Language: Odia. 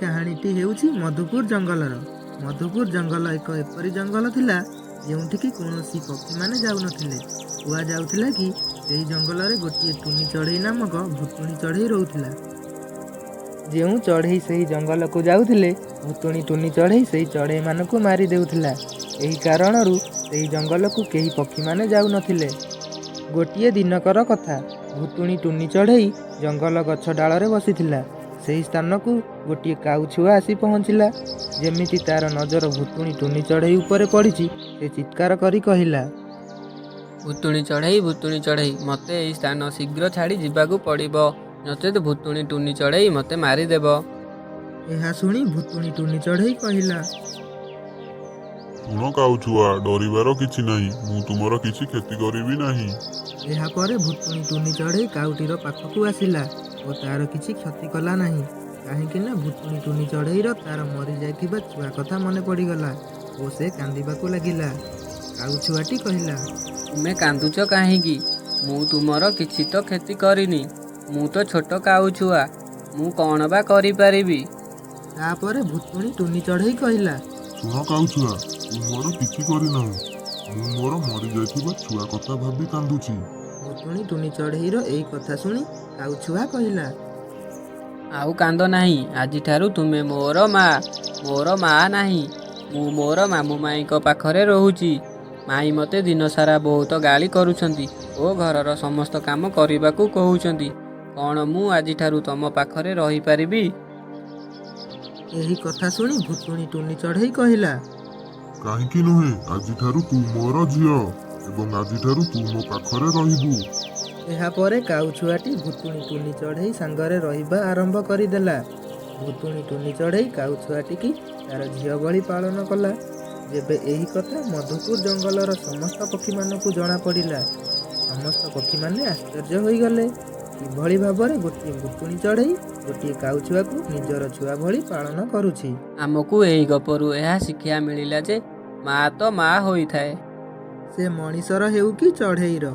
କାହାଣୀଟି ହେଉଛି ମଧୁପୁର ଜଙ୍ଗଲର। ମଧୁପୁର ଜଙ୍ଗଲ ଏକ ଏପରି ଜଙ୍ଗଲ ଥିଲା ଯେଉଁଠିକି କୌଣସି ପକ୍ଷୀମାନେ ଯାଉନଥିଲେ। କୁହାଯାଉଥିଲା କି ସେହି ଜଙ୍ଗଲରେ ଗୋଟିଏ ଟୁନି ଚଢ଼େଇ ନାମକ ଭୁତୁଣି ଚଢ଼େଇ ରହୁଥିଲା। ଯେଉଁ ଚଢ଼େଇ ସେହି ଜଙ୍ଗଲକୁ ଯାଉଥିଲେ, ଭୁତୁଣି ଟୁନି ଚଢ଼େଇ ସେହି ଚଢ଼େଇମାନଙ୍କୁ ମାରି ଦେଉଥିଲା। ଏହି କାରଣରୁ ସେହି ଜଙ୍ଗଲକୁ କେହି ପକ୍ଷୀମାନେ ଯାଉନଥିଲେ। ଗୋଟିଏ ଦିନକର କଥା, ଭୁତୁଣି ଟୁନି ଚଢ଼େଇ ଜଙ୍ଗଲ ଗଛ ଡାଳରେ ବସିଥିଲା। ସେହି ସ୍ଥାନକୁ ଗୋଟିଏ କାଉ ଛୁଆ ଆସି ପହଞ୍ଚିଲା। ଯେମିତି ତାର ନଜର ଭୁତୁଣି ଟୁନି ଚଢ଼େଇ ଉପରେ ପଡ଼ିଛି, ସେ ଚିତ୍କାର କରି କହିଲା, ଭୁତୁଣି ଚଢ଼େଇ, ମୋତେ ଏହି ସ୍ଥାନ ଶୀଘ୍ର ଛାଡ଼ି ଯିବାକୁ ପଡ଼ିବ, ନଚେତ୍ ଭୁତୁଣି ଟୁନି ଚଢ଼େଇ ମୋତେ ମାରିଦେବ। ଏହା ଶୁଣି ଭୁତୁଣି ଟୁନି ଚଢ଼େଇ କହିଲା, ଶୁଣ କାଉ ଛୁଆ, ଡରିବାର କିଛି ନାହିଁ, ମୁଁ ତୁମର କିଛି କ୍ଷତି କରିବି ନାହିଁ। ଏହାପରେ ଭୁତୁଣି ଟୁନି ଚଢ଼େଇ କାଉଟିର ପାଖକୁ ଆସିଲା ଓ ତାର କିଛି କ୍ଷତି କଲା ନାହିଁ। କାହିଁକି ନା ଭୁତୁଣି ଟୁନି ଚଢ଼େଇର ତାର ମରିଯାଇଥିବା ଛୁଆ କଥା ମନେ ପଡ଼ିଗଲା ଓ ସେ କାନ୍ଦିବାକୁ ଲାଗିଲା। କାଉ ଛୁଆଟି କହିଲା, ତୁମେ କାନ୍ଦୁଛ କାହିଁକି? ମୁଁ ତୁମର କିଛି ତ କ୍ଷତି କରିନି। ମୁଁ ତ ଛୋଟ କାଉ ଛୁଆ, ମୁଁ କ'ଣ ବା କରିପାରିବି? ତାପରେ ଭୁତୁଣି ଟୁନି ଚଢ଼େଇ କହିଲା, ଶୁଣ କାଉ ଛୁଆ, ତୁ ମୋର କିଛି କରିନାହୁଁ, ମୁଁ ମୋର ମରିଯାଇଥିବା ଛୁଆ କଥା ଭାବି କାନ୍ଦୁଛି। ଭୁତୁଣି ଟୁନି ଚଢ଼େଇର ଏଇ କଥା ଶୁଣି କାଉ ଛୁଆ କହିଲା, ଆଉ କାନ୍ଦ ନାହିଁ, ଆଜିଠାରୁ ତୁମେ ମୋର ମା ନାହିଁ। ମୁଁ ମୋର ମାମୁଁ ମାଇଁଙ୍କ ପାଖରେ ରହୁଛି। ମାଇଁ ମୋତେ ଦିନସାରା ବହୁତ ଗାଳି କରୁଛନ୍ତି ଓ ଘରର ସମସ୍ତ କାମ କରିବାକୁ କହୁଛନ୍ତି। କ'ଣ ମୁଁ ଆଜିଠାରୁ ତମ ପାଖରେ ରହିପାରିବି? ଏହି କଥା ଶୁଣି ଭୁତୁଣି ଟୁନି ଚଢ଼େଇ କହିଲା, କାହିଁକି ନୁହେଁ, ଆଜିଠାରୁ ତୁ ମୋର ଝିଅ ଏବଂ ଆଜିଠାରୁ ତୁ ମୋ ପାଖରେ ରହିବୁ। ଏହାପରେ କାଉ ଛୁଆଟି ଭୁତୁଣି ଟୁନି ଚଢ଼େଇ ସାଙ୍ଗରେ ରହିବା ଆରମ୍ଭ କରିଦେଲା। ଭୁତୁଣି ଟୁନି ଚଢ଼େଇ କାଉ ଛୁଆଟିକି ତାର ଝିଅ ଭଳି ପାଳନ କଲା। ଯେବେ ଏହି କଥା ମଧୁପୁର ଜଙ୍ଗଲର ସମସ୍ତ ପକ୍ଷୀମାନଙ୍କୁ ଜଣାପଡ଼ିଲା, ସମସ୍ତ ପକ୍ଷୀମାନେ ଆଶ୍ଚର୍ଯ୍ୟ ହୋଇଗଲେ। କିଭଳି ଭାବରେ ଗୋଟିଏ ଭୁତୁଣି ଚଢ଼େଇ ଗୋଟିଏ କାଉ ଛୁଆକୁ ନିଜର ଛୁଆ ଭଳି ପାଳନ କରୁଛି। ଆମକୁ ଏହି ଗପରୁ ଏହା ଶିକ୍ଷା ମିଳିଲା ଯେ ମା ତ ମା ହୋଇଥାଏ। ସେ ମଣିଷର ହେଉ କି ଚଢ଼େଇର।